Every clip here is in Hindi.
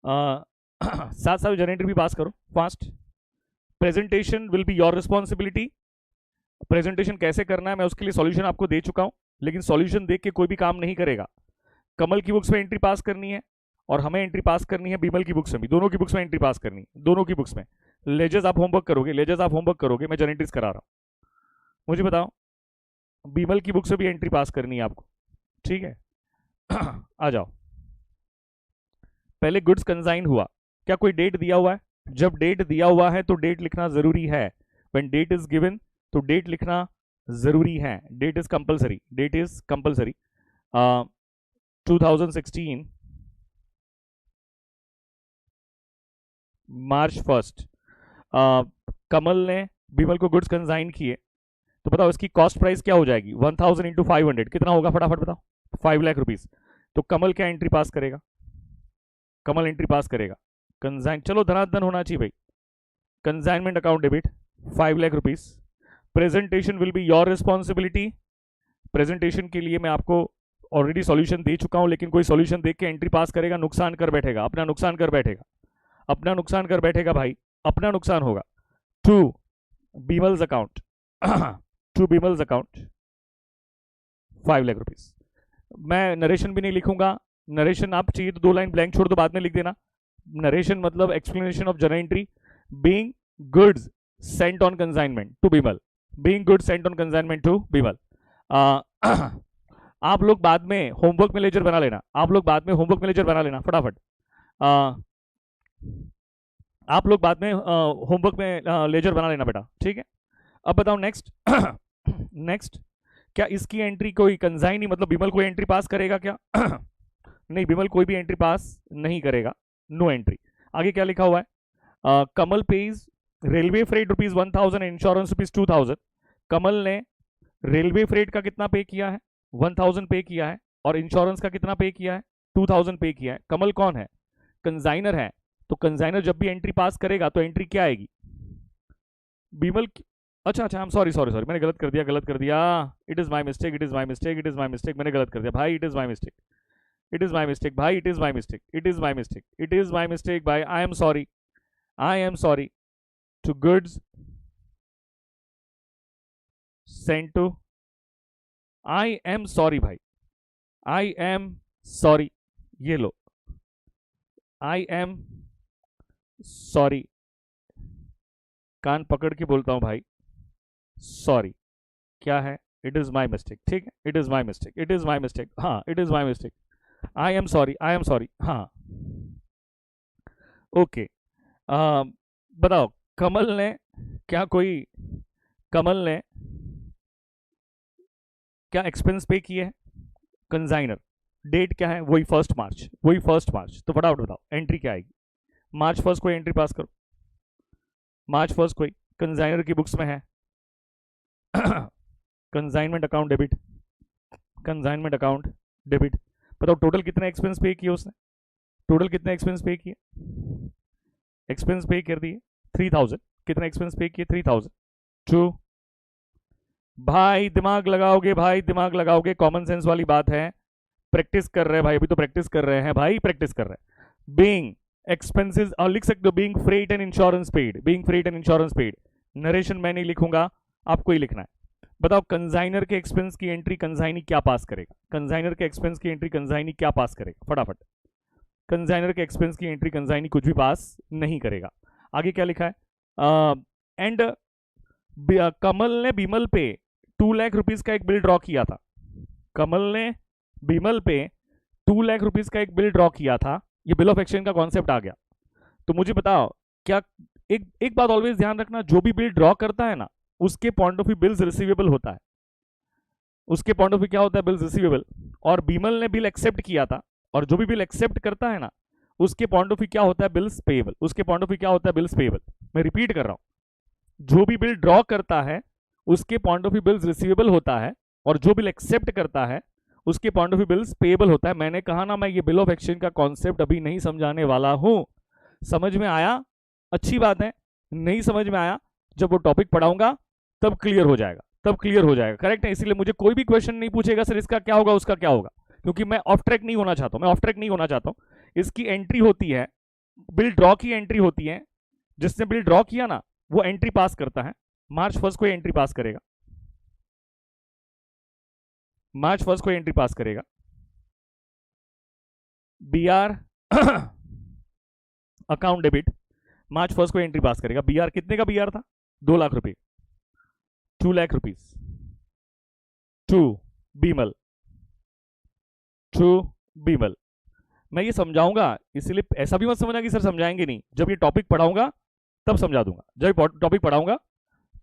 साथ साथ जर्नल एंट्री भी पास करो fast. Presentation will be your responsibility. Presentation कैसे करना है मैं उसके लिए सॉल्यूशन आपको दे चुका हूं, लेकिन सॉल्यूशन देख के कोई भी काम नहीं करेगा। कमल की बुक्स में एंट्री पास करनी है और हमें एंट्री पास करनी है बीमल की बुक्स में भी, दोनों की बुक्स में एंट्री पास करनी है, दोनों की बुक्स में। लेजर्स आप होमवर्क करोगे, लेजर्स आप होमवर्क करोगे, मैं जर्नल एंट्रीज करा रहा हूं। मुझे बताओ बीमल की बुक से भी एंट्री पास करनी है आपको, ठीक है? आ जाओ। पहले गुड्स कंसाइन हुआ, क्या कोई डेट दिया हुआ है? जब डेट दिया हुआ है तो डेट लिखना जरूरी है। व्हेन डेट इज गिवन तो डेट लिखना जरूरी है। Date is compulsory, date is compulsory. 2016 मार्च 1 कमल ने बीमल को गुड्स कंसाइन किए, तो बताओ इसकी कॉस्ट प्राइस क्या हो जाएगी? 1000 इंटू 500 कितना होगा? फटाफट बताओ। 5 लाख रुपीज। तो कमल क्या एंट्री पास करेगा? कमल एंट्री पास करेगा कंसाइन, चलो धनाधन होना चाहिए भाई। Consignment account debit 5 lakh rupees. Presentation will be your responsibility. Presentation के लिए मैं आपको ऑलरेडी सॉल्यूशन दे चुका हूं, लेकिन कोई सॉल्यूशन देख के एंट्री पास करेगा नुकसान कर बैठेगा, अपना नुकसान कर बैठेगा, अपना नुकसान कर बैठेगा भाई, अपना नुकसान होगा। To Bimal's account, to Bimal's account 5 lakh rupees. मैं नरेशन भी नहीं लिखूंगा, नरेशन आप चाहिए तो 2 लाइन ब्लैंक छोड़ दो, बाद में लिख देना। नरेशन मतलब explanation of journal entry. Being goods sent on consignment to Bimal, being goods sent on consignment to Bimal. आप लोग बाद में होमवर्क में लेजर बना लेना, आप लोग बाद में होमवर्क में लेजर बना लेना फटाफट। आप लोग बाद में होमवर्क में लेजर बना लेना बेटा, ठीक है? अब बताओ नेक्स्ट। नेक्स्ट, क्या इसकी एंट्री कोई कंसाइन ही मतलब बीमल कोई एंट्री पास करेगा क्या? नहीं, बीमल कोई भी एंट्री पास नहीं करेगा, नो एंट्री। आगे क्या लिखा हुआ है? कमल पेज रेलवे फ्रेट ₹1000, इंश्योरेंस ₹2000। कमल ने रेलवे फ्रेट का कितना पे किया है? 1000 पे किया है, और इंश्योरेंस का कितना पे किया है? 2000 पे किया है। कमल कौन है? कंसाइनर है, तो कंसाइनर जब भी एंट्री पास करेगा तो एंट्री क्या आएगी? बीमल अच्छा अच्छा, सॉरी सॉरी सॉरी, मैंने गलत कर दिया, गलत कर दिया। It is my mistake, it is my mistake, it is my mistake, मैंने गलत कर दिया भाई, it is my mistake, it is my mistake भाई, it is my mistake, it is my mistake, it is my mistake भाई। I am sorry, I am sorry. To goods sent to, I am sorry भाई, आई एम सॉरी, ये लो, आई एम सॉरी, कान पकड़ के बोलता हूं भाई, सॉरी। क्या है? इट इज माई मिस्टेक, ठीक है? It is my mistake, it is my mistake, हाँ it is my mistake. I am sorry, I am sorry, हाँ ओके। बताओ कमल ने क्या कोई, कमल ने क्या एक्सपेंस पे किए हैं? कंसाइनर, डेट क्या है? वही 1 मार्च, वही 1 मार्च। तो फटाफट बताओ एंट्री क्या आएगी? मार्च 1 को एंट्री पास करो, मार्च 1 को कंसाइनर की बुक्स में है। Consignment account debit, consignment account debit. बताओ टोटल कितने एक्सपेंस पे किए उसने? टोटल कितने एक्सपेंस पे किए? एक्सपेंस पे कर दिए 3000। कितने एक्सपेंस पे किए? 3000। टू, भाई दिमाग लगाओगे, भाई दिमाग लगाओगे, कॉमन सेंस वाली बात है। प्रैक्टिस कर रहे हैं भाई, अभी तो प्रैक्टिस कर रहे हैं भाई, प्रैक्टिस कर रहे हैं। बीइंग एक्सपेंसेस, और लिख सकते हो being freight and insurance paid, being freight and insurance paid. Narration मैं नहीं लिखूंगा, आपको ही लिखना है। बताओ कंसाइनर के एक्सपेंस की एंट्री कंसाइनी क्या पास करेगा? कंसाइनर के एक्सपेंस की एंट्री कंसाइनी क्या पास करेगा? फटाफट। कंसाइनर के एक्सपेंस की एंट्री कंसाइनी कुछ भी पास नहीं करेगा। आगे क्या लिखा है? एंड कमल ने बीमल पे 2 लाख रुपीज का एक बिल ड्रॉ किया था। कमल ने बीमल पे 2 लाख रुपीज का एक बिल ड्रॉ किया था। ये बिल ऑफ एक्सचेंज का कॉन्सेप्ट आ गया। तो मुझे बताओ क्या, एक बात ऑलवेज ध्यान रखना, जो भी बिल ड्रॉ करता है ना, उसके point of view bills receivable होता है, उसके पॉइंट ऑफ व्यू क्या होता है? Bills receivable. और बीमल ने बिल एक्सेप्ट किया था, और जो भी बिल एक्सेप्ट करता है ना, उसके पॉइंट ऑफ व्यू क्या होता है? Bills payable. उसके पॉइंट ऑफ व्यू क्या होता है? Bills payable. मैं रिपीट कर रहा हूं, जो भी बिल ड्रॉ करता है उसके point of view bills receivable होता है, और जो बिल एक्सेप्ट करता है उसके point of view bills payable होता है। मैंने कहा ना, मैं ये बिल ऑफ एक्सचेंज का कॉन्सेप्ट अभी नहीं समझाने वाला हूं। समझ में आया? अच्छी बात है। नहीं समझ में आया, जब वो टॉपिक पढ़ाऊंगा तब क्लियर हो जाएगा, तब क्लियर हो जाएगा। करेक्ट है? इसीलिए मुझे कोई भी क्वेश्चन नहीं पूछेगा सर इसका क्या होगा, उसका क्या होगा, क्योंकि मैं ऑफ ट्रैक नहीं होना चाहता हूं, मैं ऑफ ट्रैक नहीं होना चाहता हूं। इसकी एंट्री होती है बिल ड्रॉ की एंट्री होती है, जिसने बिल ड्रॉ किया ना वो एंट्री पास करता है। मार्च 1 को एंट्री पास करेगा, मार्च 1 को एंट्री पास करेगा। बी आर अकाउंट डेबिट मार्च 1 को एंट्री पास करेगा। बी आर कितने का बी आर था? 2 लाख रुपए, 2 lakh rupees to Bimal, to Bimal. मैं ये समझाऊंगा, इसलिए ऐसा भी मत समझना कि सर समझाएंगे नहीं। जब ये टॉपिक पढ़ाऊंगा तब समझा दूंगा, जब टॉपिक पढ़ाऊंगा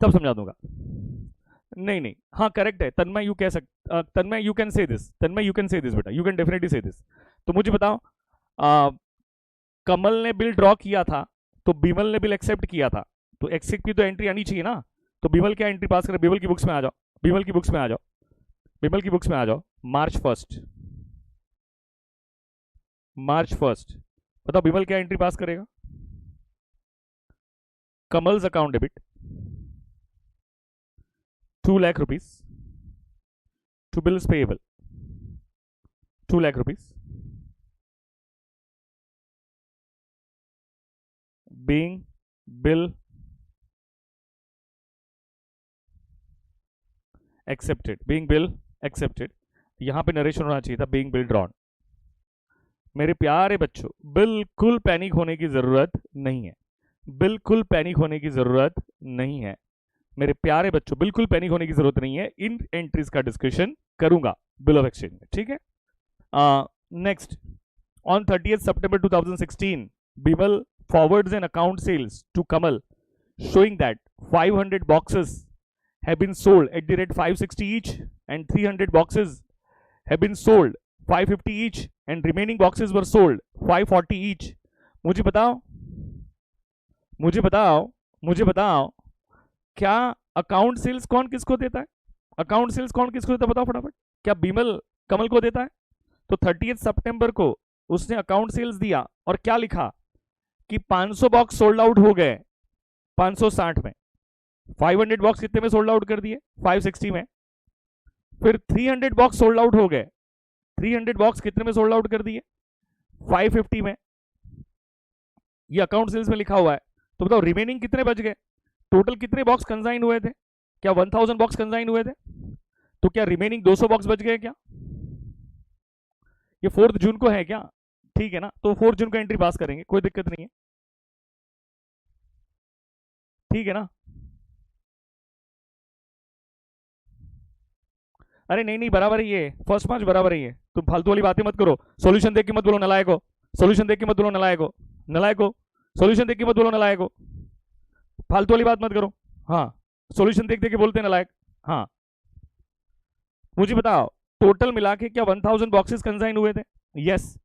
तब समझा दूंगा। नहीं नहीं, हाँ करेक्ट है तन्मय, यू कह सकते, Tanmay you can say this, Tanmay you can say this बेटा, you can definitely say this. तो मुझे बताओ, कमल ने बिल ड्रॉ किया था तो बीमल ने बिल एक्सेप्ट किया था, तो एक्सेप्ट की तो एंट्री आनी चाहिए ना। तो बीमल क्या एंट्री पास करे? बीमल की बुक्स में आ जाओ, बीमल की बुक्स में आ जाओ, बीमल की बुक्स में आ जाओ। मार्च 1, मार्च 1 बताओ बीमल क्या एंट्री पास करेगा? Kamal's account debit 2 lakh rupees to bills payable, 2 lakh rupees being bill accepted, being bill accepted. यहां पे नरेशन होना चाहिए था बीइंग बिल ड्रॉन। मेरे प्यारे बच्चों, बिल्कुल पैनिक होने की जरूरत नहीं है, बिल्कुल पैनिक होने की जरूरत नहीं है मेरे प्यारे बच्चों, बिल्कुल पैनिक होने की जरूरत नहीं है। इन एंट्रीज का डिस्कशन करूंगा बिल ऑफ एक्सचेंज में, ठीक है। Next, on 30th September 2016 Bimal forwards an account sales to Kamal showing that 500 boxes have been sold at the rate 560 each and 300 boxes have been sold 550 each and remaining boxes were sold 540 each। मुझे बताओ, मुझे बताओ, मुझे बताओ, क्या अकाउंट सेल्स कौन किसको देता है? अकाउंट सेल्स कौन किसको देता है बताओ फटाफट। क्या बीमल कमल को देता है? तो 30th September को उसने अकाउंट सेल्स दिया और क्या लिखा कि 500 बॉक्स सोल्ड आउट हो गए 560 में, 500 बॉक्स कितने में सोल्ड आउट कर दिए? 560 में। फिर 300 बॉक्स सोल्ड आउट हो गए, 300 बॉक्स कितने में सोल्ड आउट कर दिए? 550 में। ये अकाउंट सेल्स में लिखा हुआ है। तो बताओ रिमेनिंग कितने बच गए? टोटल कितने बॉक्स कंसाइन हुए थे? क्या 1000 बॉक्स कंसाइन हुए थे? तो क्या रिमेनिंग 200 बॉक्स बच गए क्या? ये 4 जून को है क्या? ठीक है ना, तो 4 जून को एंट्री पास करेंगे, कोई दिक्कत नहीं है, ठीक है ना। अरे नहीं नहीं, बराबर ही है, फर्स्ट पांच बराबर ही है, तुम फालतू वाली बातें मत करो। सॉल्यूशन देख के मत बोलो नलायको, सॉल्यूशन देख के मत बोलो नलायको, नलायको सॉल्यूशन देख के मत बोलो नलायको, फालतू वाली बात मत करो। हाँ, सॉल्यूशन देख देख के बोलते हैं नलायक। हाँ, मुझे बताओ टोटल मिला के क्या 1000 बॉक्सेस कंसाइन हुए थे? यस।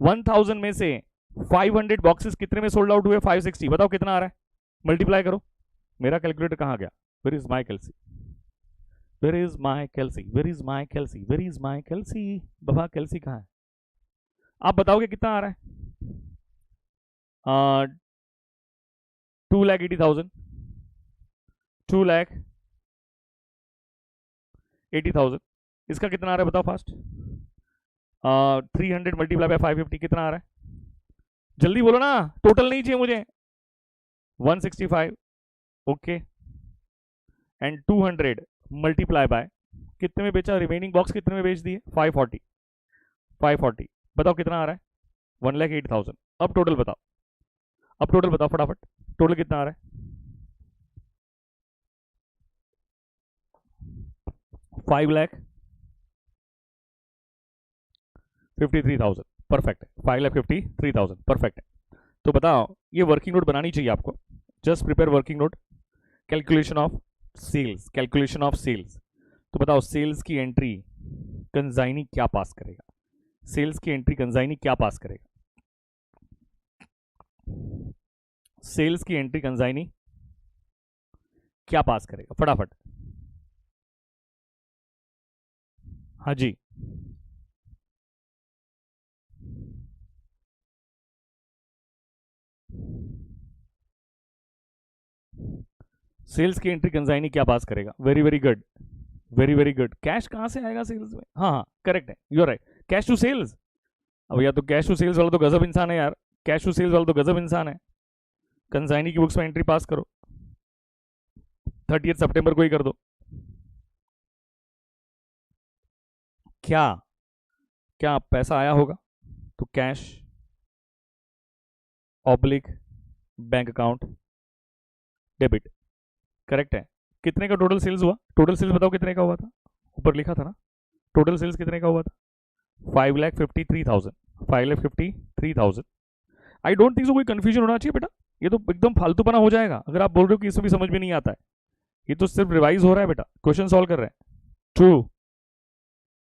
1000 में से 500 बॉक्सेस कितने में सोल्ड आउट हुए? 560। बताओ कितना आ रहा है, मल्टीप्लाई करो। मेरा कैलकुलेटर कहाँ गया? Where is my calci, where is my calci, where is my calci, where is my calci, बाबा कैल्सी कहाँ है? आप बताओगे कितना आ रहा है? 2,80,000, 2,80,000। इसका कितना आ रहा है बताओ फास्ट? 300 मल्टीप्लाई बाय 550 कितना आ रहा है? जल्दी बोलो ना, टोटल नहीं चाहिए मुझे। 165, ओके, एंड 200 मल्टीप्लाई बाय कितने में बेचा? रिमेनिंग बॉक्स कितने में बेच दिए? 540, 540। बताओ कितना आ रहा है? 1,08,000। अब टोटल बताओ, अब टोटल बताओ फटाफट, टोटल कितना आ रहा है? 5,53,000। परफेक्ट है, 5,53,000 परफेक्ट है। तो बताओ ये वर्किंग नोट बनानी चाहिए आपको, just prepare working note. Calculation of sales, calculation of sales. तो बताओ सेल्स की एंट्री कंजाइनी क्या पास करेगा? सेल्स की एंट्री कंजाइनी क्या पास करेगा? सेल्स की एंट्री कंजाइनी क्या पास करेगा? फटाफट। हाँ जी, सेल्स की एंट्री कंजाइनी क्या पास करेगा? Very very good, very very good. Cash कहां से आएगा सेल्स में? हाँ हाँ करेक्ट है, you are right, cash to sales. अब या तो कैश टू सेल्स वाला तो गजब इंसान है यार, कैश टू सेल्स वाला तो गजब इंसान है। कंसाइनी की बुक्स में एंट्री पास करो, 30 सितंबर को ही कर दो। क्या क्या पैसा आया होगा? तो cash oblique bank account debit, correct है। कितने का टोटल सेल्स हुआ? टोटल सेल्स बताओ कितने का हुआ था, ऊपर लिखा था ना। टोटल सेल्स कितने का हुआ था? 5,53,000, 5,53,000। आई डोंट थिंक सो कोई कंफ्यूजन होना चाहिए बेटा, ये तो एकदम फालतूपना हो जाएगा अगर आप बोल रहे हो कि इसमें भी समझ में नहीं आता है। ये तो सिर्फ रिवाइज हो रहा है बेटा, क्वेश्चन सॉल्व कर रहे हैं। ट्रू।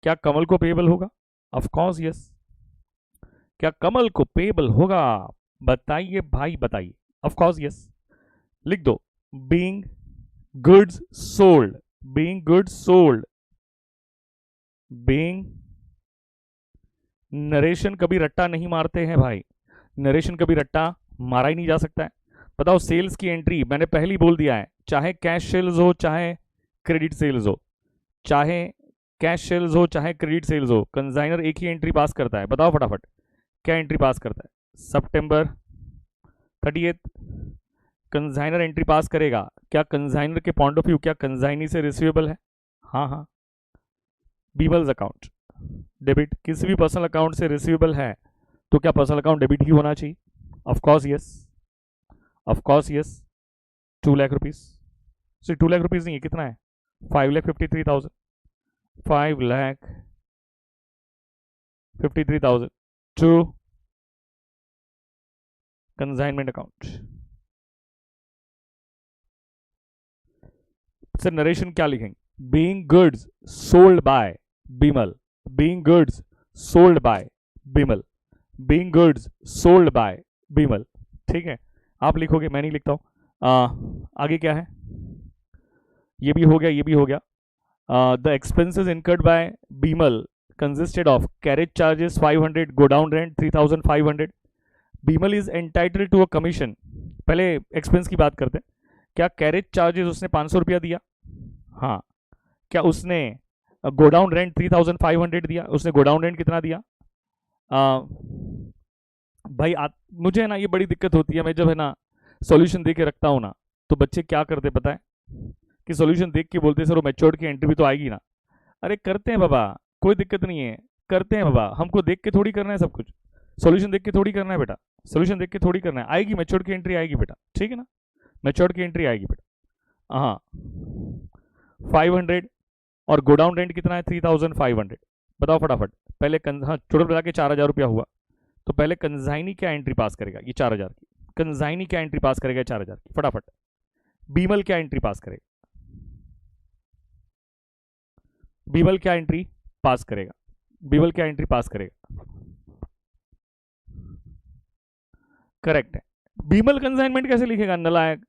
क्या कमल को पेएबल होगा? Of course yes. क्या कमल को पेएबल होगा? बताइए भाई बताइए। Of course yes. लिख दो being goods sold, being goods sold, being. Narration कभी रट्टा नहीं मारते हैं भाई, नरेशन कभी रट्टा मारा ही नहीं जा सकता है। बताओ सेल्स की एंट्री मैंने पहले ही बोल दिया है, चाहे कैश सेल्स हो चाहे क्रेडिट सेल्स हो, चाहे कैश सेल्स हो चाहे क्रेडिट सेल्स हो, कंसाइनर एक ही एंट्री पास करता है। बताओ फटाफट क्या एंट्री पास करता है? सितंबर 30 कंसाइनर एंट्री पास करेगा। क्या कंसाइनर के पॉइंट ऑफ व्यू क्या कंसाइनी से रिसीवेबल है? हाँ हाँ। बीमल्स अकाउंट डेबिट, किसी भी पर्सनल अकाउंट से रिसीवेबल है तो क्या पर्सनल अकाउंट डेबिट ही होना चाहिए? Of course yes, of course yes. 2 lakh rupees, सिर्फ 2 लाख रुपीस नहीं है, कितना है? 5,53,000, 5,53,000 to consignment account. Sir narration क्या लिखेंगे? Being goods sold by Bimal, being goods sold by Bimal, being goods sold by Bimal. ठीक है, आप लिखोगे, मैं नहीं लिखता हूं। आगे क्या है? ये भी हो गया, ये भी हो गया। The expenses incurred by Bimal consisted of carriage charges 500, go down rent 3,500. Bimal is entitled to a commission. पहले एक्सपेंस की बात करते हैं। क्या कैरेज चार्जेस उसने 500 रुपया दिया? हाँ। क्या उसने गोडाउन रेंट 3,500 दिया? उसने गोडाउन रेंट कितना दिया? भाई मुझे है ना ये बड़ी दिक्कत होती है, मैं जब है ना सॉल्यूशन दे के रखता हूँ ना, तो बच्चे क्या करते पता है कि सॉल्यूशन देख के बोलते सर वो मैच्योर्ड की एंट्री भी तो आएगी ना। अरे करते हैं बाबा, कोई दिक्कत नहीं है, करते हैं बाबा, हमको देख के थोड़ी करना है सब कुछ, सॉल्यूशन देख के थोड़ी करना है बेटा, सॉल्यूशन देख के थोड़ी करना है। आएगी मैच्योर्ड की एंट्री आएगी बेटा, ठीक है ना, मैच्योर्ड की एंट्री आएगी बेटा। हाँ 500 और गोडाउन रेंट कितना है? 3,500। बताओ फटाफट पहले हाँ टोटल बता के 4,000 रुपया हुआ, तो पहले कंसाइनी क्या एंट्री पास करेगा? ये 4,000 की। कंसाइनी क्या एंट्री पास करेगा? 4,000 की। फटाफट बीमल क्या एंट्री पास करेगा? बीमल क्या एंट्री पास करेगा? बीमल क्या एंट्री पास करेगा? करेक्ट है। बीमल कंसाइनमेंट कैसे लिखेगा? नलायक,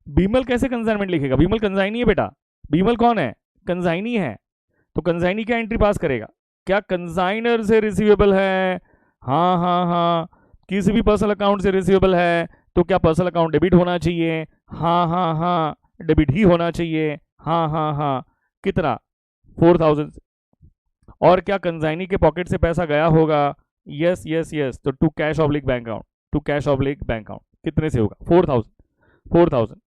बीमल कैसे कंसाइनमेंट लिखेगा? बीमल कंसाइनी है बेटा। बीमल कौन है? कंसाइनी है। तो कंसाइनी क्या एंट्री पास करेगा? क्या कंसाइनर से रिसीवेबल है? हाँ हाँ हाँ। किसी भी पर्सनल अकाउंट से रिसीवेबल है तो क्या पर्सनल अकाउंट डेबिट होना चाहिए? हाँ हाँ हाँ, डेबिट ही होना चाहिए। हाँ हाँ हाँ। कितना? 4,000। और क्या कंसाइनी के पॉकेट से पैसा गया होगा? Yes yes yes. तो to cash oblique bank account, to cash oblique bank account कितने से होगा? 4,000। 4,000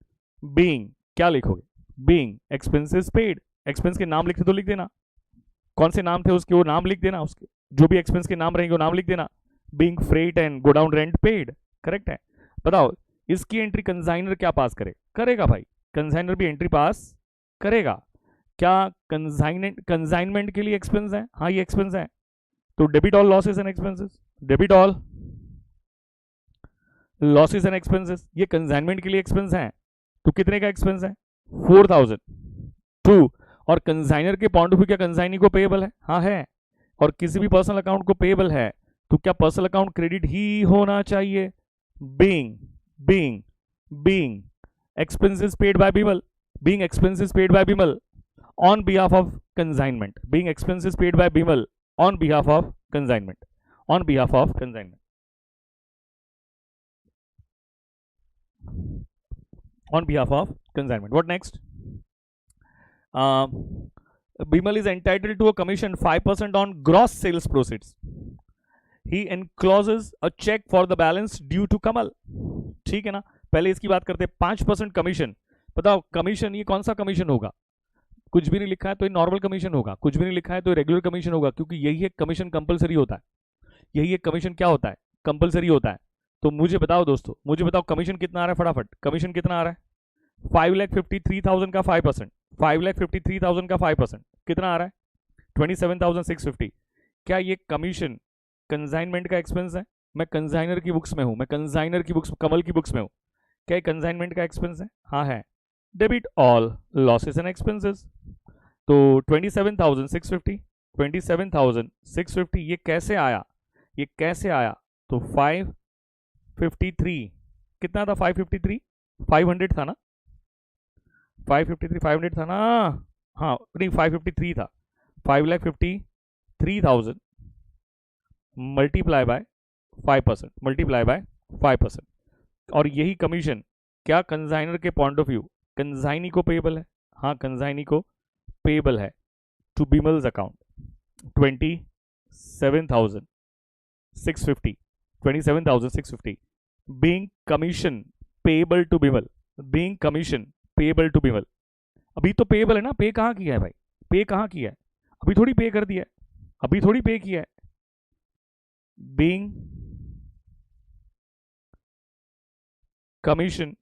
बीइंग क्या लिखोगे? Being expenses paid. एक्सपेंस के नाम लिखते तो लिख देना, कौन से नाम थे उसके वो नाम लिख देना, उसके जो भी एक्सपेंस के नाम रहेंगे वो नाम लिख देना। Being freight and go down rent paid, correct है। बताओ इसकी एंट्री कंसाइनर क्या पास करे? करेगा भाई, कंसाइनर भी एंट्री पास करेगा। क्या कंसाइनमेंट के लिए एक्सपेंस है? हाँ ये एक्सपेंस है, तो debit all losses and expenses, debit all losses and expenses, ये कंसाइनमेंट के लिए एक्सपेंस है। तो कितने का एक्सपेंस है? 4,000। टू और कंसाइनर के पॉइंट ऑफ व्यू क्या कंसाइनी को पेएबल है? हाँ है। और किसी भी पर्सनल अकाउंट को पेएबल है तो क्या पर्सनल अकाउंट क्रेडिट ही होना चाहिए? Being being being expenses paid by Bimal, being expenses paid by Bimal on behalf of consignment, being expenses paid by Bimal on behalf of consignment, on behalf of consignment, on behalf of consignment. What next? Bimal is entitled to a commission 5% on gross sales proceeds. He encloses a cheque for the balance due to Kamal. ठीक है ना, पहले इसकी बात करते हैं। 5% कमीशन, बताओ कमीशन ये कौन सा कमीशन होगा? कुछ भी नहीं लिखा है तो ये नॉर्मल कमीशन होगा, कुछ भी नहीं लिखा है तो रेगुलर कमीशन होगा, क्योंकि यही एक कमीशन कंपलसरी होता है, यही एक कमीशन क्या होता है, कंपलसरी होता है। तो मुझे बताओ दोस्तों, मुझे बताओ कमीशन कितना आ रहा है, फटाफट कमीशन कितना आ रहा है? 5,53,000 का 5%, 5,53,000 का 5% कितना आ रहा है? 27,650। क्या ये कमीशन कंसाइनमेंट का एक्सपेंस है? मैं कंसाइनर की बुक्स में हूं, मैं कंसाइनर की बुक्स, कमल की बुक्स में हूं। क्या ये कंसाइनमेंट का एक्सपेंस है? हाँ है। Debit all losses and expenses. तो 27,650, 27,650 ये कैसे आया, ये कैसे आया? तो 553 कितना था? 553 500 था ना, 553 500 था ना, हाँ नहीं 553 था। 5,53,000 मल्टीप्लाई बाय 5%, मल्टीप्लाई बाय 5%। और यही कमीशन क्या कंसाइनर के पॉइंट ऑफ व्यू कंसाइनी को पेबल है? हाँ कंसाइनी को पेबल है to Bimal's account 27,650, 27,650 being commission payable to Bimal, being commission payable to Bimal. अभी तो पेबल है ना, पे कहाँ किया है भाई, पे कहाँ किया है? अभी थोड़ी पे कर दिया है, अभी थोड़ी पे किया है। Being commission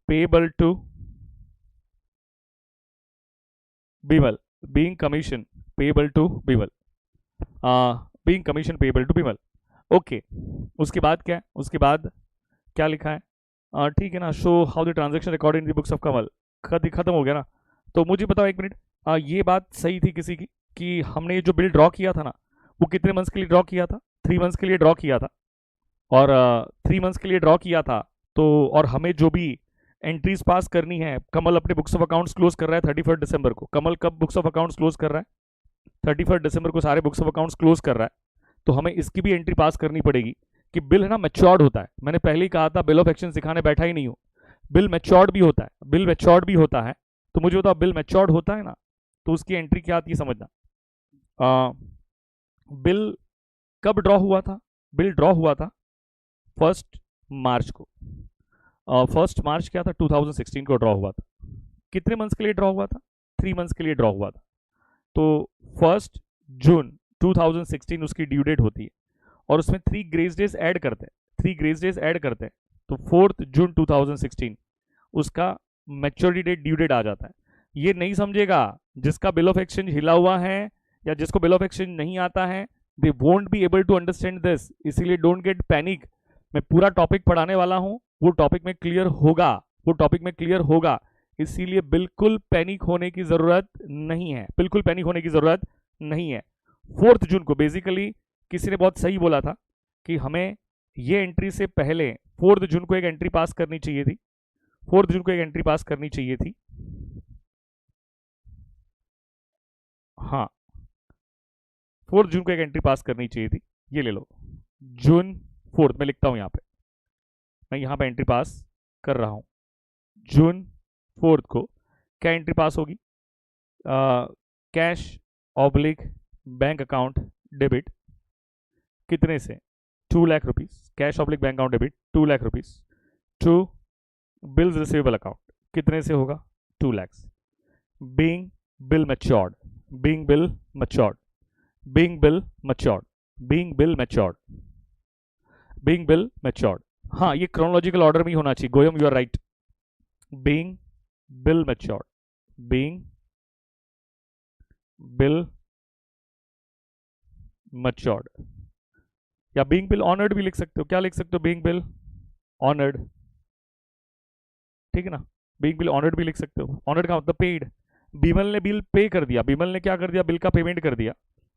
payable to Bimal, being commission payable to Bimal, being commission payable to Bimal. Okay, उसके बाद क्या है, उसके बाद क्या लिखा है? ठीक है ना, show how the transaction record in the books of Kamal, खत्म हो गया ना। तो मुझे बताओ एक मिनट, ये बात सही थी किसी की कि हमने जो बिल ड्रॉ किया था ना, वो कितने मंथ्स के लिए ड्रॉ किया था? 3 मंथ्स के लिए ड्रॉ किया था। और 3 मंथ्स के लिए ड्रॉ किया था, तो और हमें जो भी एंट्रीज पास करनी है, कमल अपने बुक्स ऑफ अकाउंट्स क्लोज कर रहा है 31 दिसंबर को। कमल कब बुक्स ऑफ अकाउंट्स क्लोज कर रहा है? 31 दिसंबर को सारे बुक्स ऑफ अकाउंट्स क्लोज कर रहा है। तो हमें इसकी भी एंट्री पास करनी पड़ेगी कि बिल है ना मैच्योर्ड होता है। मैंने पहले ही कहा था, बिल ऑफ एक्शन सिखाने बैठा ही नहीं हूँ, बिल मैच्योर्ड भी होता है, बिल मैच्योर्ड भी होता है। तो मुझे बताओ बिल मैच्योर्ड होता है ना, तो उसकी एंट्री क्या आती है समझना। बिल कब ड्रॉ हुआ था? बिल ड्रॉ हुआ था 1 मार्च को। 1 मार्च क्या था, 2016 को ड्रॉ हुआ था। कितने मंथ्स के लिए ड्रॉ हुआ था? 3 मंथ्स के लिए ड्रॉ हुआ था। तो 1 जून 2016 उसकी ड्यू डेट होती है, और उसमें 3 ग्रेस डेज ऐड करते हैं, 3 ग्रेस डेज ऐड करते हैं। तो 4 जून 2016 उसका मैच्योरिटी डेट, ड्यू डेट आ जाता है। ये नहीं समझेगा जिसका बिल ऑफ एक्सचेंज हिला हुआ है या जिसको बिल ऑफ एक्सचेंज नहीं आता है, they won't be able to understand this. इसीलिए डोंट गेट पैनिक, मैं पूरा टॉपिक पढ़ाने वाला हूं, वो टॉपिक में क्लियर होगा, वो टॉपिक में क्लियर होगा। इसीलिए बिल्कुल पैनिक होने की जरूरत नहीं है, बिल्कुल पैनिक होने की जरूरत नहीं है। 4 जून को बेसिकली किसी ने बहुत सही बोला था कि हमें ये एंट्री से पहले 4 जून को एक एंट्री पास करनी चाहिए थी, 4 जून को एक एंट्री पास करनी चाहिए थी। हाँ 4 जून को एक एंट्री पास करनी चाहिए थी। ये ले लो, जून 4, मैं लिखता हूं यहां पे, मैं यहां पे एंट्री पास कर रहा हूं। जून 4 को क्या एंट्री पास होगी? Cash oblique bank account debit, कितने से? 2 lakh rupees. Cash oblique bank account debit 2 lakh rupees to bills receivable account, कितने से होगा? 2 lakhs। Being bill matured, being bill matured, being bill matured, being bill matured, being bill matured. हाँ ये क्रोनोलॉजिकल ऑर्डर में ही होना चाहिए, Goyam you are right. Being bill matured, being bill matured, या बीइंग बिल ऑनर्ड भी लिख सकते हो। क्या लिख सकते हो? बीइंग बिल ऑनर्ड, ठीक है ना, बीइंग बिल ऑनर्ड भी लिख सकते हो। ऑनर्ड का मतलब पेड। बिमल ने बिल पे कर दिया, बिमल ने क्या कर दिया? बिल का पेमेंट कर दिया,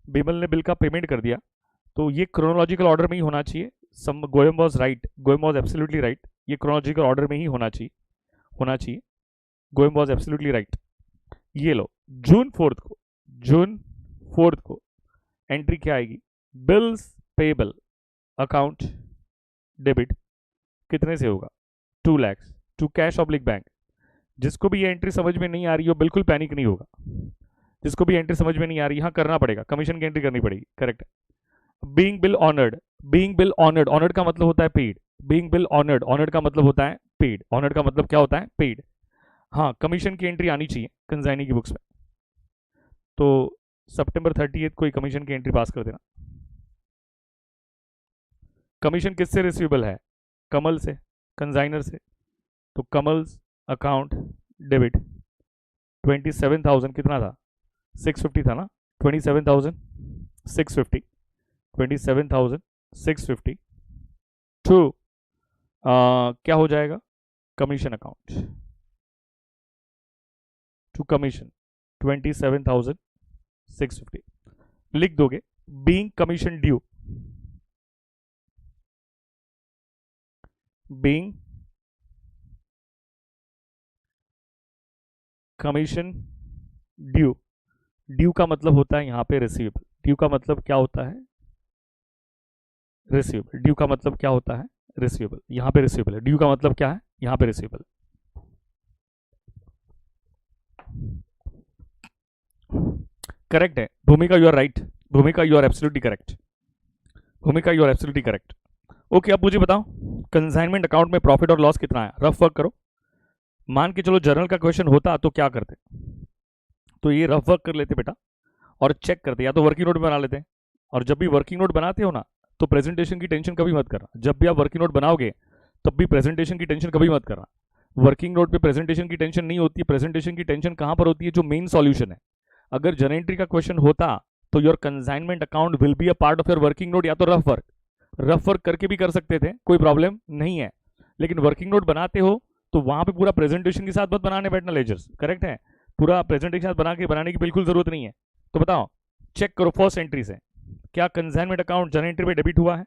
बिमल ने बिल का पेमेंट कर दिया। तो ये क्रोनोलॉजिकल ऑर्डर में ही होना चाहिए। Some Goyam was right, Goyam was absolutely right, ये क्रोनोलॉजिकल ऑर्डर में ही होना चाहिए, होना चाहिए। Goyam was absolutely right. ये लो, जून 4 को, जून 4 को एंट्री क्या आएगी? बिल्स पेबल अकाउंट डेबिट, कितने से होगा? 2 lakhs to cash oblique bank. जिसको भी ये एंट्री समझ में नहीं आ रही हो, बिल्कुल पैनिक नहीं होगा, जिसको भी एंट्री समझ में नहीं आ रही, हाँ करना पड़ेगा, कमीशन की एंट्री करनी पड़ेगी, करेक्ट है। Being bill honoured, being bill honoured, honoured का मतलब होता है paid, being bill honoured, honoured का मतलब होता है पेड, ऑनर्ड का मतलब क्या होता है, पेड। हाँ कमीशन की एंट्री आनी चाहिए कंसाइनी की बुक्स में, तो सितंबर 30 कोई कमीशन की एंट्री पास कर देना। कमीशन किससे रिसीवेबल है, कमल से, कंसाइनर से, तो कमल्स अकाउंट डेबिट 27,000 कितना था, 650 था ना, 27,650, 27,650 टू क्या हो जाएगा, कमीशन अकाउंट, टू कमीशन 27,650 लिख दोगे। Being commission due, being commission due, due का मतलब होता है यहाँ पे रिसीवेबल, ड्यू का मतलब क्या होता है, रिसीवेबल, ड्यू का मतलब क्या होता है, रिसीवेबल, यहाँ पे रिसीवेबल है, ड्यू का मतलब क्या है, यहाँ पे रिसीवेबल। करेक्ट है Bhumika, you are right, Bhumika you are absolutely correct, Bhumika you are absolutely correct. Okay अब मुझे बताओ कंसाइनमेंट अकाउंट में प्रॉफिट और लॉस कितना है, रफ वर्क करो। मान के चलो जर्नल का क्वेश्चन होता तो क्या करते, तो ये रफ वर्क कर लेते बेटा और चेक करते, या तो वर्किंग नोट बना लेते, और जब भी वर्किंग नोट बनाते हो ना तो प्रेजेंटेशन की टेंशन कभी मत करना, जब भी आप वर्किंग नोट बनाओगे तब भी प्रेजेंटेशन की टेंशन कभी मत करना। वर्किंग नोट पे प्रेजेंटेशन की टेंशन नहीं होती, प्रेजेंटेशन की टेंशन कहां पर होती है, जो मेन सॉल्यूशन है। अगर जर्नल एंट्री का क्वेश्चन होता तो your consignment account will be a part of your working note, या तो रफ वर्क करके भी कर सकते थे, कोई प्रॉब्लम नहीं है, लेकिन वर्किंग नोट बनाते हो तो वहां पे पूरा प्रेजेंटेशन के साथ मत बनाने बैठना लेजर्स, करेक्ट है, पूरा प्रेजेंटेशन के साथ बनाने की बिल्कुल जरूरत नहीं है। तो बताओ चेक करो फर्स्ट एंट्री से, क्या कंसाइनमेंट अकाउंट जर्नल एंट्री में डेबिट हुआ है,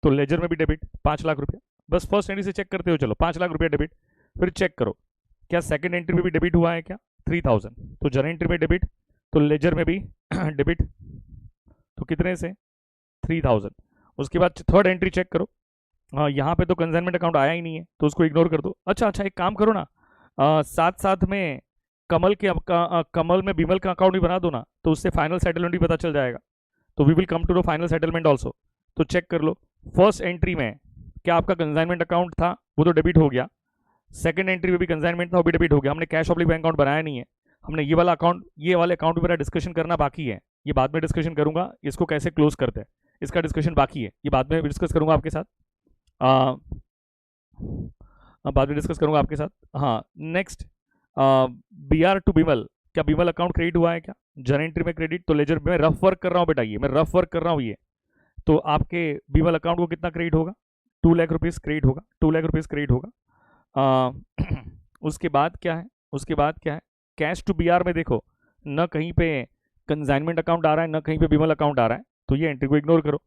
तो लेजर में भी डेबिट 5 लाख रुपया, बस फर्स्ट एंट्री से चेक करते हो, चलो 5 लाख रुपया डेबिट। फिर चेक करो क्या सेकंड एंट्री में भी डेबिट हुआ है क्या, 3000, तो जर्नल एंट्री में डेबिट, तो लेजर में भी डेबिट, तो कितने से 3000। उसके बाद थर्ड एंट्री चेक करो, हाँ यहाँ पे तो कंसाइनमेंट अकाउंट आया ही नहीं है, तो उसको इग्नोर कर दो। अच्छा अच्छा एक काम करो ना, साथ साथ में कमल के कमल में बीमल का अकाउंट भी बना दो ना, तो उससे फाइनल सेटलमेंट भी पता चल जाएगा, तो we will come to the final settlement also. तो चेक कर लो फर्स्ट एंट्री में क्या आपका कंसाइनमेंट अकाउंट था, वो तो डेबिट हो गया, सेकंड एंट्री में भी कंसाइनमेंट था, वो भी डेबिट हो गया, हमने कैश ऑब्लिक बैंक अकाउंट बनाया नहीं है, हमने ये वाला अकाउंट, ये वाले अकाउंट मेरा डिस्कशन करना बाकी है, ये बाद में डिस्कशन करूंगा, इसको कैसे क्लोज करते हैं इसका डिस्कशन बाकी है, ये बाद में डिस्कस करूंगा आपके साथ, बाद में डिस्कस करूंगा आपके साथ। हाँ next B R to Bimal, क्या बीमल अकाउंट क्रेडिट हुआ है क्या, जर्नल एंट्री में क्रेडिट, तो लेजर में रफ वर्क कर रहा हूँ बेटा, ये मैं रफ वर्क कर रहा हूँ ये, तो आपके बीमल अकाउंट को कितना क्रेडिट होगा, 2 लाख रुपीज़ क्रेडिट होगा, 2 लाख रुपीज़ क्रेडिट होगा। उसके बाद क्या है, उसके बाद क्या है, कैश टू बी आर में देखो न कहीं पे कंसाइनमेंट अकाउंट आ रहा है न कहीं पे बीमल अकाउंट आ रहा है, तो ये एंट्री को इग्नोर करो।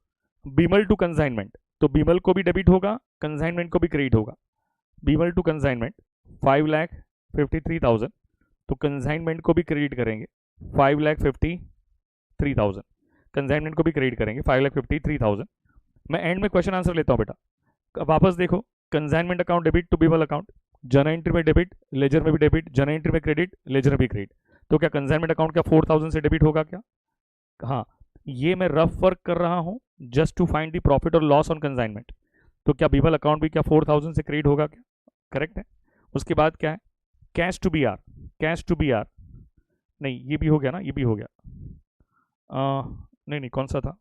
बीमल टू कंसाइनमेंट, तो बीमल को भी डेबिट होगा कंसाइनमेंट को भी क्रेडिट होगा, बीमल टू कंसाइनमेंट 5,53,000, तो कंसाइनमेंट को भी क्रेडिट करेंगे 5,53,000, कंसाइनमेंट को भी क्रेडिट करेंगे 5,53,000। मैं एंड में क्वेश्चन आंसर लेता हूँ बेटा, वापस देखो consignment account debit to Bimal account, journal entry में डेबिट, लेजर में भी डेबिट, जर्नल एंट्री में क्रेडिट, लेजर में भी क्रेडिट, तो क्या कंसाइनमेंट अकाउंट क्या 4,000 से डेबिट होगा क्या, हाँ ये मैं रफ वर्क कर रहा हूँ just to find the profit और लॉस ऑन कंसाइनमेंट, तो क्या बीमल अकाउंट भी क्या 4,000 से क्रेडिट होगा क्या, करेक्ट है। उसके बाद क्या है, cash to B R, cash to B R नहीं ये भी हो गया ना, ये भी हो गया, नहीं नहीं कौन सा था,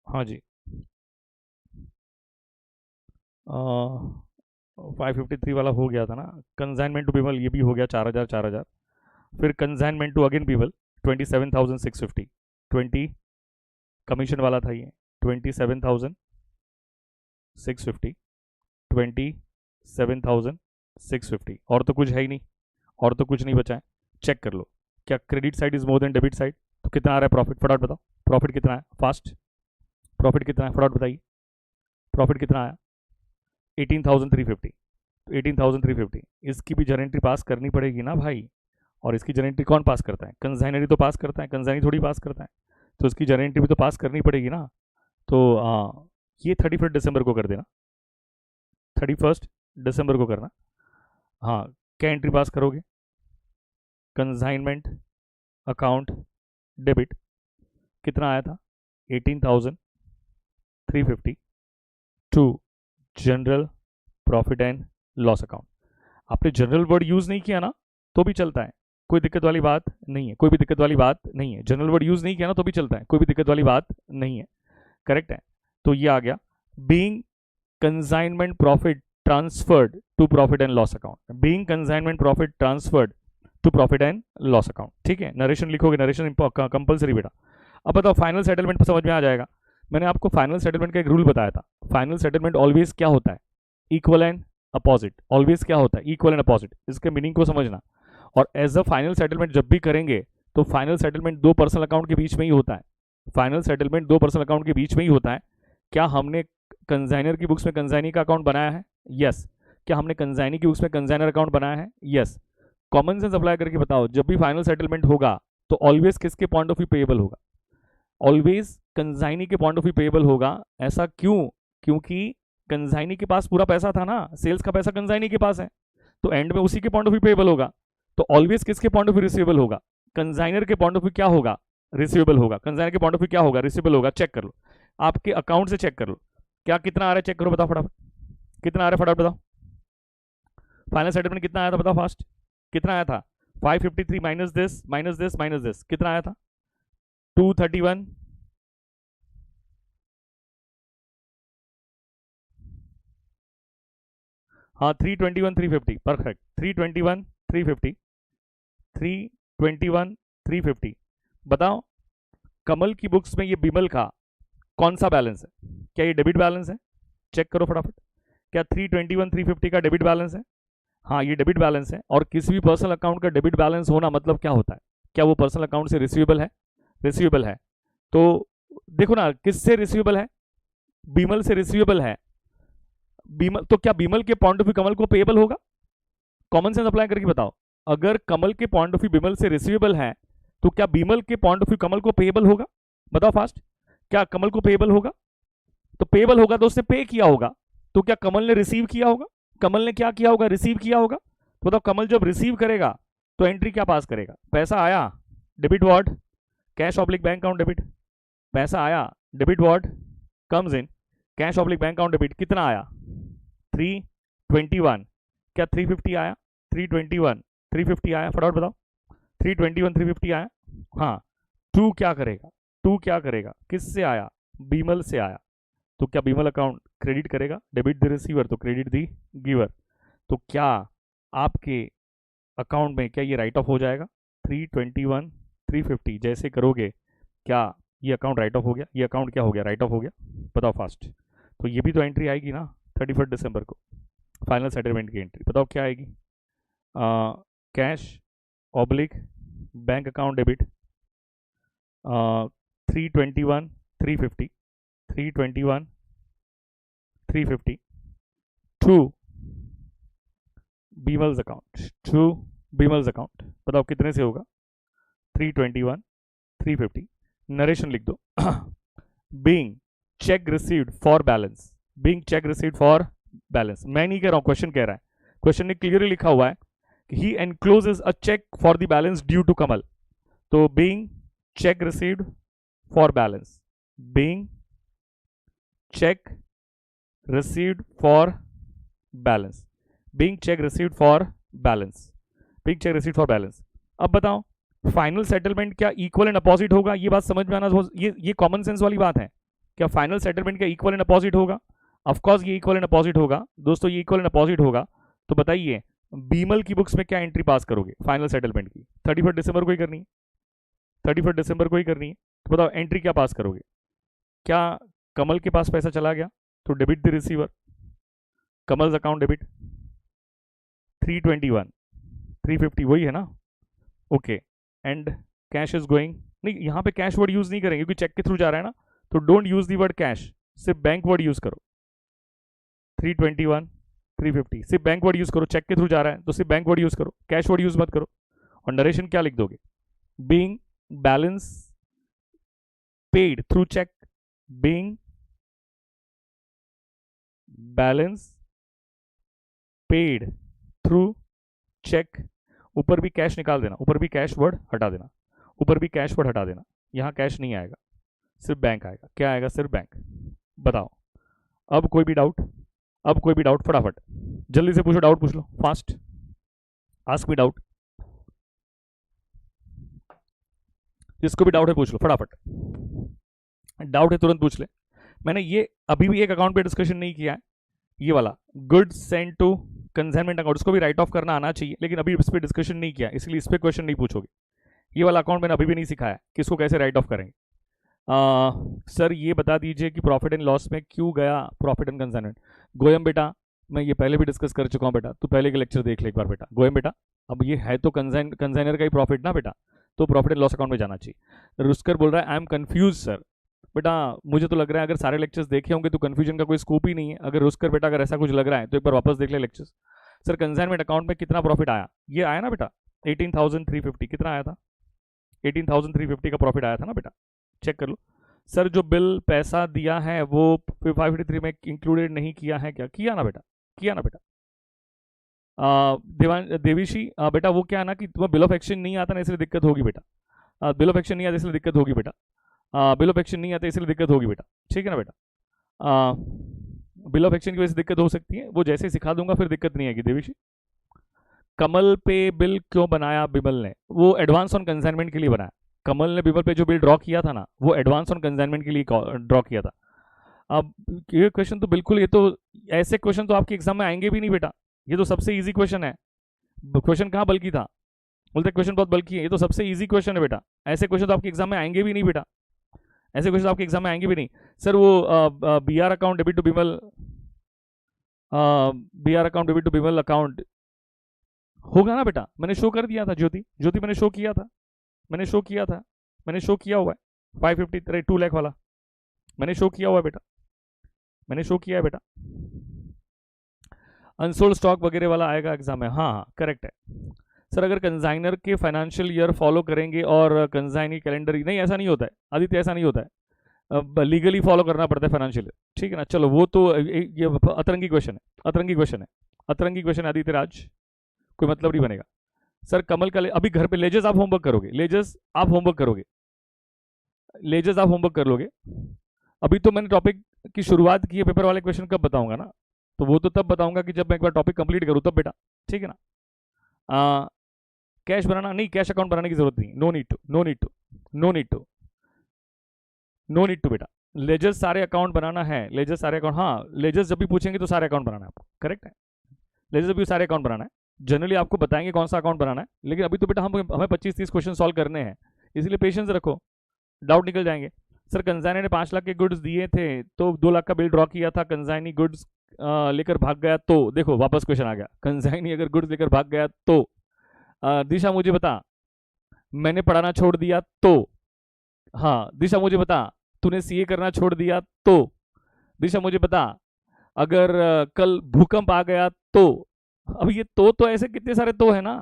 हाँ जी 553 वाला हो गया था ना, कंसाइनमेंट टू बीमल ये भी हो गया 4,000 4,000, फिर consignment to again Bimal 27,650, 20 commission वाला था ये 27,650, 27,650, और तो कुछ है ही नहीं, और तो कुछ नहीं बचा है। चेक कर लो क्या credit side is more than debit side, तो कितना आ रहा है प्रॉफिट, फटाफट बताओ प्रॉफिट कितना है, फास्ट प्रॉफिट कितना है फटाफट बताइए, प्रॉफिट कितना आया 18,350, तो 18,350 इसकी भी जर्नल एंट्री पास करनी पड़ेगी ना भाई, और इसकी जर्नल एंट्री कौन पास करता है, कंसाइनरी तो पास करता है, कंसाइनरी थोड़ी पास करता है, तो इसकी जर्नल एंट्री भी तो पास करनी पड़ेगी ना, तो ये 31 दिसंबर को कर देना, 31 दिसंबर को करना, हाँ, क्या एंट्री पास करोगे? कंसाइनमेंट अकाउंट डेबिट, कितना आया था? 18,350 to general profit and loss account. आपने जनरल वर्ड यूज नहीं किया ना तो भी चलता है, कोई दिक्कत वाली बात नहीं है, कोई भी दिक्कत वाली बात नहीं है। जनरल वर्ड यूज नहीं किया ना तो भी चलता है, कोई भी दिक्कत वाली बात नहीं है। करेक्ट है, तो ये आ गया being consignment profit transferred to profit and loss account. Being consignment profit transferred to profit and loss account. ठीक है, नरेशन लिखोगे, नरेशन कंपलसरी बेटा। अब बताओ फाइनल सेटलमेंट समझ में आ जाएगा। मैंने आपको फाइनल सेटलमेंट का एक रूल बताया था। फाइनल सेटलमेंट ऑलवेज क्या होता है? Equal and opposite. ऑलवेज क्या होता है? Equal and opposite. इसके मीनिंग को समझना। और एज अ फाइनल सेटलमेंट जब भी करेंगे तो फाइनल सेटलमेंट दो पर्सनल अकाउंट के बीच में ही होता है। फाइनल सेटलमेंट दो पर्सनल अकाउंट के बीच में ही होता है। क्या हमने कंजाइनर की बुक्स में कंजाइनी का अकाउंट बनाया है? यस। क्या हमने कंजाइनी की बुक्स में कंजाइनर अकाउंट बनाया है? यस। कॉमन सेंस अप्लाई करके बताओ, जब भी फाइनल सेटलमेंट होगा तो ऑलवेज किसके पॉइंट ऑफ व्यू पेएबल होगा? ऑलवेज कंजाइनी के पॉइंट ऑफ व्यू पेएबल होगा। ऐसा क्यों? क्योंकि कंजाइनी के पास पूरा पैसा था ना, सेल्स का पैसा कंजाइनी के पास है, तो एंड में उसी के पॉइंट ऑफ व्यू पेएबल होगा। तो ऑलवेज किसके पॉइंट ऑफ व्यू रिसीवेबल होगा? कंजाइनर के पॉइंट ऑफ व्यू क्या होगा? रिसीवेबल होगा। कंजाइनर के पॉइंट ऑफ व्यू क्या होगा? रिसीवेबल होगा। चेक कर लो, आपके अकाउंट से चेक कर लो, क्या कितना आ रहा है चेक करो, बताओ फटाफट कितना आ रहा है, फटाफट बताओ। फाइनल सेटलमेंट कितना आया था बताओ फास्ट, कितना आया था? 553 minus this minus this minus this, कितना आया था? 231। हाँ 321 350, परफेक्ट। 321 350, 321 350। बताओ कमल की बुक्स में ये बिमल का कौन सा बैलेंस है? क्या ये डेबिट बैलेंस है? चेक करो फटाफट, क्या 321 350 का डेबिट बैलेंस है? हाँ ये डेबिट बैलेंस है। और किसी भी पर्सनल अकाउंट का डेबिट बैलेंस होना मतलब क्या होता है? क्या वो पर्सनल अकाउंट से रिसीवेबल है? रिसीवेबल है। तो देखो ना, किससे रिसीवेबल है? बीमल से रिसीवेबल है। बीमल, तो क्या बीमल के पॉइंट ऑफ व्यू कमल को पेएबल होगा? कॉमन सेंस अप्लाई करके बताओ, अगर कमल के पॉइंट ऑफ व्यू बीमल से रिसीवेबल है तो क्या बीमल के पॉइंट ऑफ व्यू कमल को पेएबल होगा? बताओ फास्ट, क्या कमल को पेएबल होगा? तो पेएबल होगा तो उसने पे किया होगा, तो क्या कमल ने रिसीव किया होगा? कमल ने क्या किया होगा? रिसीव किया होगा। तो बताओ कमल जब रिसीव करेगा तो एंट्री क्या पास करेगा? पैसा आया, debit what? Cash oblique bank account debit. पैसा आया, debit what? Comes in cash oblique bank account debit. कितना आया? 321। क्या 350 आया? 321 350 आया, फटाफट बताओ। 321 350 आया। हाँ, टू क्या करेगा? टू क्या करेगा? किससे आया? बीमल से आया। तो क्या बीमल अकाउंट क्रेडिट करेगा? डेबिट द रिसीवर तो क्रेडिट दी गिवर। तो क्या आपके अकाउंट में क्या ये राइट ऑफ हो जाएगा? 321 350 जैसे करोगे क्या ये अकाउंट राइट ऑफ हो गया? ये अकाउंट क्या हो गया? राइट ऑफ हो गया। बताओ फास्ट। तो ये भी तो एंट्री आएगी ना 31 दिसंबर को, फाइनल सेटलमेंट की एंट्री। बताओ क्या आएगी? Cash oblique bank account debit 321 350 321 350 to Bimal's account, to Bimal's account. बताओ कितने से होगा? 321 350। नरेशन लिख दो being cheque received for balance, being cheque received for balance. मैं नहीं कह रहा हूं, क्वेश्चन कह रहा है। क्वेश्चन में क्लियरली लिखा हुआ है कि he encloses a cheque for the balance due to Kamal. तो being cheque received for balance, being cheque received for balance, being check received for balance, being check received for balance। अब बताओ फाइनल सेटलमेंट क्या इक्वल एंड अपोजिट होगा? ये बात समझ में आना, ये कॉमन सेंस वाली बात है। क्या फाइनल सेटलमेंट क्या इक्वल एंड अपोजिट होगा? ऑफ कोर्स ये इक्वल एंड अपोजिट होगा दोस्तों, ये इक्वल एंड अपोजिट होगा। तो बताइए बीमल की बुक्स में क्या एंट्री पास करोगे फाइनल सेटलमेंट की? 31 दिसंबर को ही करनी है, 31 दिसंबर को ही करनी है। तो बताओ एंट्री क्या पास करोगे? क्या कमल के पास पैसा चला गया तो debit the receiver, Kamal's account debit 321 350 वही है ना? Okay, and cash is going, नहीं यहाँ पे कैश वर्ड यूज नहीं करेंगे क्योंकि चेक के थ्रू जा रहा है ना, तो don't use the word cash, सिर्फ बैंक वर्ड यूज करो। 321 350 सिर्फ बैंक वर्ड यूज करो, चेक के थ्रू जा रहा है तो सिर्फ बैंक वर्ड यूज करो, कैश वर्ड यूज मत करो। और नरेशन क्या लिख दोगे? Being balance paid through cheque, being balance paid through cheque, ऊपर भी कैश निकाल देना, ऊपर भी कैश वर्ड हटा देना, ऊपर भी कैश वर्ड हटा देना, यहाँ कैश नहीं आएगा, सिर्फ बैंक आएगा। क्या आएगा? सिर्फ बैंक। बताओ अब कोई भी डाउट? अब कोई भी डाउट? फटाफट जल्दी से पूछो, डाउट पूछ लो, फास्ट, आस्क मी डाउट, जिसको भी डाउट है पूछ लो फटाफट, डाउट है तुरंत पूछ ले। मैंने ये अभी भी एक अकाउंट पे डिस्कशन नहीं किया है, ये वाला goods send to consignment account, उसको भी राइट ऑफ करना आना चाहिए, लेकिन अभी इस पर डिस्कशन नहीं किया, इसलिए इस पर क्वेश्चन नहीं पूछोगे। ये वाला अकाउंट मैंने अभी भी नहीं सिखाया कि इसको कैसे राइट ऑफ करेंगे। सर ये बता दीजिए कि प्रॉफिट एंड लॉस में क्यों गया प्रॉफिट एंड कंसाइनमेंट। गोयम बेटा, मैं ये पहले भी डिस्कस कर चुका हूँ बेटा, तो पहले के लेक्चर देख ले एक बार बेटा। गोयम बेटा, अब ये है तो कंसाइनर का ही प्रॉफिट ना बेटा, तो प्रॉफिट एंड लॉस अकाउंट में जाना चाहिए। रुस्कर बोल रहा है आई एम कंफ्यूज सर। बेटा मुझे तो लग रहा है अगर सारे लेक्चर्स देखे होंगे तो कंफ्यूजन का कोई स्कोप ही नहीं है। अगर रुस्कर बेटा अगर ऐसा कुछ लग रहा है तो एक बार वापस देख ले लेक्चर्स। सर कंसाइनमेंट अकाउंट में कितना प्रॉफिट आया? ये आया ना बेटा 18,350, कितना आया था? 18,350 का प्रॉफिट आया था ना बेटा, चेक कर लो। सर जो बिल पैसा दिया है वो 583 में इंक्लूडेड नहीं किया है क्या? किया ना बेटा, किया ना बेटा। देवीशी बेटा वो क्या है ना कि तुम्हें बिल ऑफ एक्सचेंज नहीं आता ना, इसलिए दिक्कत होगी बेटा। बिल ऑफ एक्सचेंज नहीं आता इसलिए दिक्कत होगी बेटा, बिल ऑफ एक्सचेंज नहीं आता इसलिए दिक्कत होगी बेटा, ठीक है ना बेटा। बिल ऑफ एक्सचेंज की वजह से दिक्कत हो सकती है, वो जैसे ही सिखा दूंगा फिर दिक्कत नहीं आएगी देवीशी। कमल पे बिल क्यों बनाया बिमल ने? वो एडवांस ऑन कंसाइनमेंट के लिए बनाया। कमल ने बिमल पे जो बिल ड्रॉ किया था ना, वो एडवांस ऑन कंसाइनमेंट के लिए ड्रॉ किया था। अब ये क्वेश्चन तो बिल्कुल, ये तो ऐसे क्वेश्चन तो आपके एग्जाम में आएंगे भी नहीं बेटा, ये तो सबसे इजी क्वेश्चन है। क्वेश्चन कहाँ बल्की था? बोलते क्वेश्चन बहुत बल्की है, ये तो सबसे इजी क्वेश्चन है बेटा। ऐसे क्वेश्चन तो आपके एग्जाम में आएंगे भी नहीं बेटा, ऐसे क्वेश्चन आपके एग्जाम में आएंगे भी नहीं। सर वो B R account debit to Bimal, B R account debit to Bimal account होगा ना बेटा, मैंने शो कर दिया था। ज्योति, ज्योति मैंने शो किया था, मैंने शो किया था, मैंने शो किया हुआ है 550 2 लाख वाला, मैंने शो किया हुआ है बेटा, मैंने शो किया है बेटा। अनसोल्ड स्टॉक वगैरह वाला आएगा एग्जाम में, हाँ हाँ करेक्ट है। सर अगर कंसाइनर के फाइनेंशियल ईयर फॉलो करेंगे और कंसाइनी कैलेंडर, नहीं ऐसा नहीं होता है आदित्य, ऐसा नहीं होता है, लीगली फॉलो करना पड़ता है फाइनेंशियल, ठीक है ना। चलो वो तो ये अतरंगी क्वेश्चन है, अतरंगी क्वेश्चन है, अतरंगी क्वेश्चन है आदित्य राज, कोई मतलब नहीं बनेगा। सर कमल का अभी घर पे लेजर्स आप होमवर्क करोगे, लेजर्स आप होमवर्क करोगे, लेजर्स आप होमवर्क कर लोगे। अभी तो मैंने टॉपिक की शुरुआत की है, पेपर वाले क्वेश्चन कब बताऊंगा ना, तो वो तो तब बताऊंगा कि जब मैं एक बार टॉपिक कंप्लीट करूँ तब बेटा, ठीक है ना। कैश बनाना नहीं, कैश अकाउंट बनाने की जरूरत नहीं, no need to, no need to, no need to, no need to बेटा। लेजर्स सारे अकाउंट बनाना है, लेजर्स सारे अकाउंट, हाँ लेजर्स जब भी पूछेंगे तो सारे अकाउंट बनाना है आपको, करेक्ट है। लेजर्स भी सारे अकाउंट बनाना है, जनरली आपको बताएंगे कौन सा अकाउंट बनाना है, लेकिन अभी तो बेटा हमें 25-30 क्वेश्चन सॉल्व करने हैं, इसलिए पेशेंस रखो, डाउट निकल जाएंगे। सर कंसाइनी ने 5 लाख के गुड्स दिए थे तो 2 लाख का बिल ड्रॉ किया था, कंसाइनी गुड्स लेकर भाग गया तो, देखो वापस क्वेश्चन आ गया, कंसाइनी अगर गुड्स लेकर भाग गया तो, दिशा मुझे बता मैंने पढ़ाना छोड़ दिया तो, हाँ दिशा मुझे बता तूने सीए करना छोड़ दिया तो, दिशा मुझे बता अगर कल भूकंप आ गया तो। अब ये तो ऐसे कितने सारे तो है ना,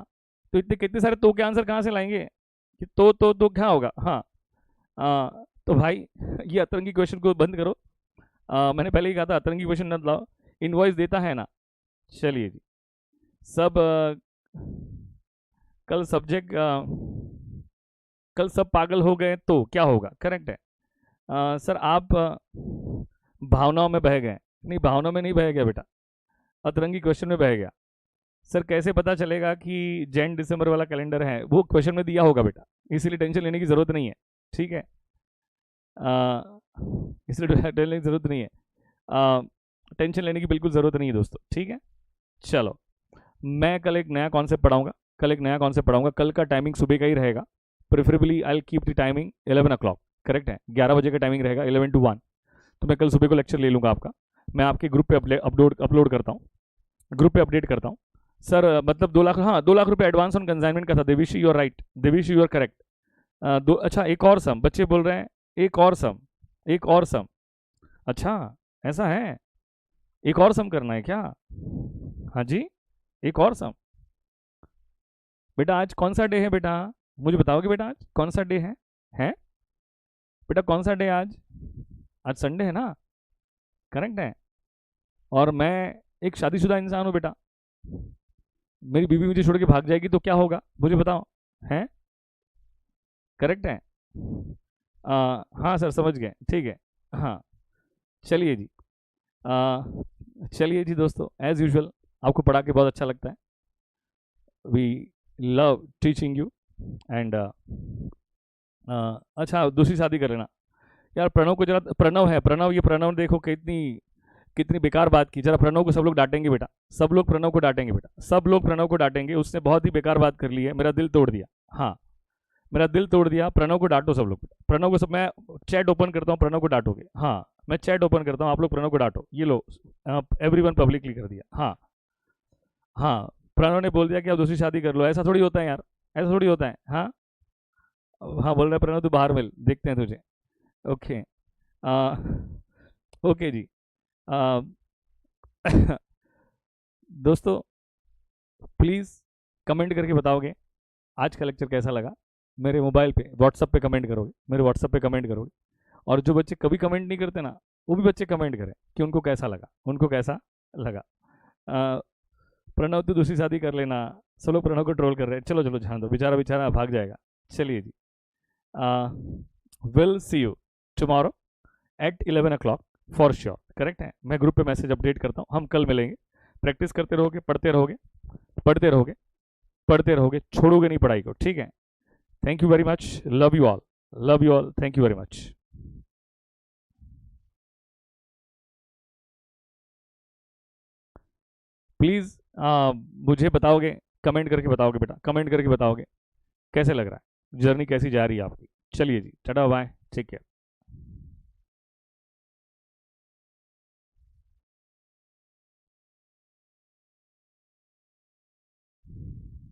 तो इतने कितने सारे तो के आंसर कहाँ से लाएंगे कि तो क्या होगा। हाँ तो भाई ये अतरंगी क्वेश्चन को बंद करो, मैंने पहले ही कहा था अतरंगी क्वेश्चन न लाओ। इनवॉइस देता है ना, चलिए जी। सब कल सब्जेक्ट कल सब पागल हो गए तो क्या होगा, करेक्ट है। सर आप भावनाओं में बह गए, नहीं भावनाओं में नहीं बह गया बेटा, अतरंगी क्वेश्चन में बह गया। सर कैसे पता चलेगा कि जैन दिसंबर वाला कैलेंडर है, वो क्वेश्चन में दिया होगा बेटा, इसीलिए टेंशन लेने की ज़रूरत नहीं है, ठीक है, इसलिए टेंशन लेने की ज़रूरत नहीं है, टेंशन लेने की बिल्कुल ज़रूरत नहीं है दोस्तों, ठीक है। चलो मैं कल एक नया कॉन्सेप्ट पढ़ाऊंगा, कल एक नया कॉन्सेप्ट पढ़ाऊंगा, कल का टाइमिंग सुबह का ही रहेगा, preferably I keep the timing 11 o'clock, correct है, 11 बजे का टाइमिंग रहेगा 11 to 1, तो मैं कल सुबह को लेक्चर ले लूँगा आपका, मैं आपके ग्रुप पे अपलोड करता हूँ, ग्रुप पे अपडेट करता हूँ। सर मतलब 2 लाख, हाँ 2 लाख रुपये एडवांस ऑन कंसाइनमेंट का था, Devishi you are right, Devishi you are correct. अच्छा एक और सम, बच्चे बोल रहे हैं एक और सम, एक और सम, अच्छा ऐसा है, एक और सम करना है क्या? हाँ जी एक और सम। बेटा आज कौन सा डे है बेटा, मुझे बताओगे बेटा आज कौन सा डे है? हैं बेटा कौन सा डे आज? आज संडे है ना, करेक्ट है। और मैं एक शादीशुदा इंसान हूँ बेटा, मेरी बीवी मुझे छोड़ के भाग जाएगी तो क्या होगा, मुझे बताओ। हैं, करेक्ट है? हाँ सर समझ गए, ठीक है। हाँ चलिए जी। चलिए जी दोस्तों, एज यूजुअल आपको पढ़ा के बहुत अच्छा लगता है। We love teaching you and अच्छा दूसरी शादी कर लेना यार। प्रणव को जरा, प्रणव है, प्रणव, ये प्रणव देखो कितनी कितनी बेकार बात की। जरा प्रणव को सब लोग डांटेंगे बेटा, सब लोग प्रणव को डांटेंगे बेटा, सब लोग प्रणव को डांटेंगे। उसने बहुत ही बेकार बात कर ली है, मेरा दिल तोड़ दिया। हाँ मेरा दिल तोड़ दिया। प्रणव को डांटो सब लोग। प्रणव को सब, मैं चैट ओपन करता हूँ, प्रणव को डांटोगे। हाँ मैं चैट ओपन करता हूँ, आप लोग प्रणव को डांटो। ये लो, एवरीवन पब्लिकली कर दिया। हाँ हाँ, प्रणव ने बोल दिया कि आप दूसरी शादी कर लो। ऐसा थोड़ी होता है यार, ऐसा थोड़ी होता है। हाँ हाँ बोल रहा है प्रणव, तू बाहर मिल, देखते हैं तुझे। ओके ओके जी। आ, दोस्तों प्लीज़ कमेंट करके बताओगे आज का लेक्चर कैसा लगा। मेरे मोबाइल पे व्हाट्सअप पे कमेंट करोगे, मेरे व्हाट्सअप पे कमेंट करोगे। और जो बच्चे कभी कमेंट नहीं करते ना, वो भी बच्चे कमेंट करें कि उनको कैसा लगा, उनको कैसा लगा। आ, प्रणव तो दूसरी शादी कर लेना। सब लोग प्रणव को ट्रोल कर रहे हैं। चलो चलो जान दो, बेचारा बेचारा भाग जाएगा। चलिए जी, will see you tomorrow at 11 o'clock for sure. Correct है, मैं ग्रुप पे मैसेज अपडेट करता हूँ। हम कल मिलेंगे। प्रैक्टिस करते रहोगे, पढ़ते रहोगे, पढ़ते रहोगे, पढ़ते रहोगे, छोड़ोगे नहीं पढ़ाई को, ठीक है? Thank you very much, love you all, love you all, thank you very much. Please मुझे बताओगे, कमेंट करके बताओगे बेटा, कमेंट करके बताओगे कैसे लग रहा है, जर्नी कैसी जा रही है आपकी। चलिए जी, टाटा बाय, टेक केयर।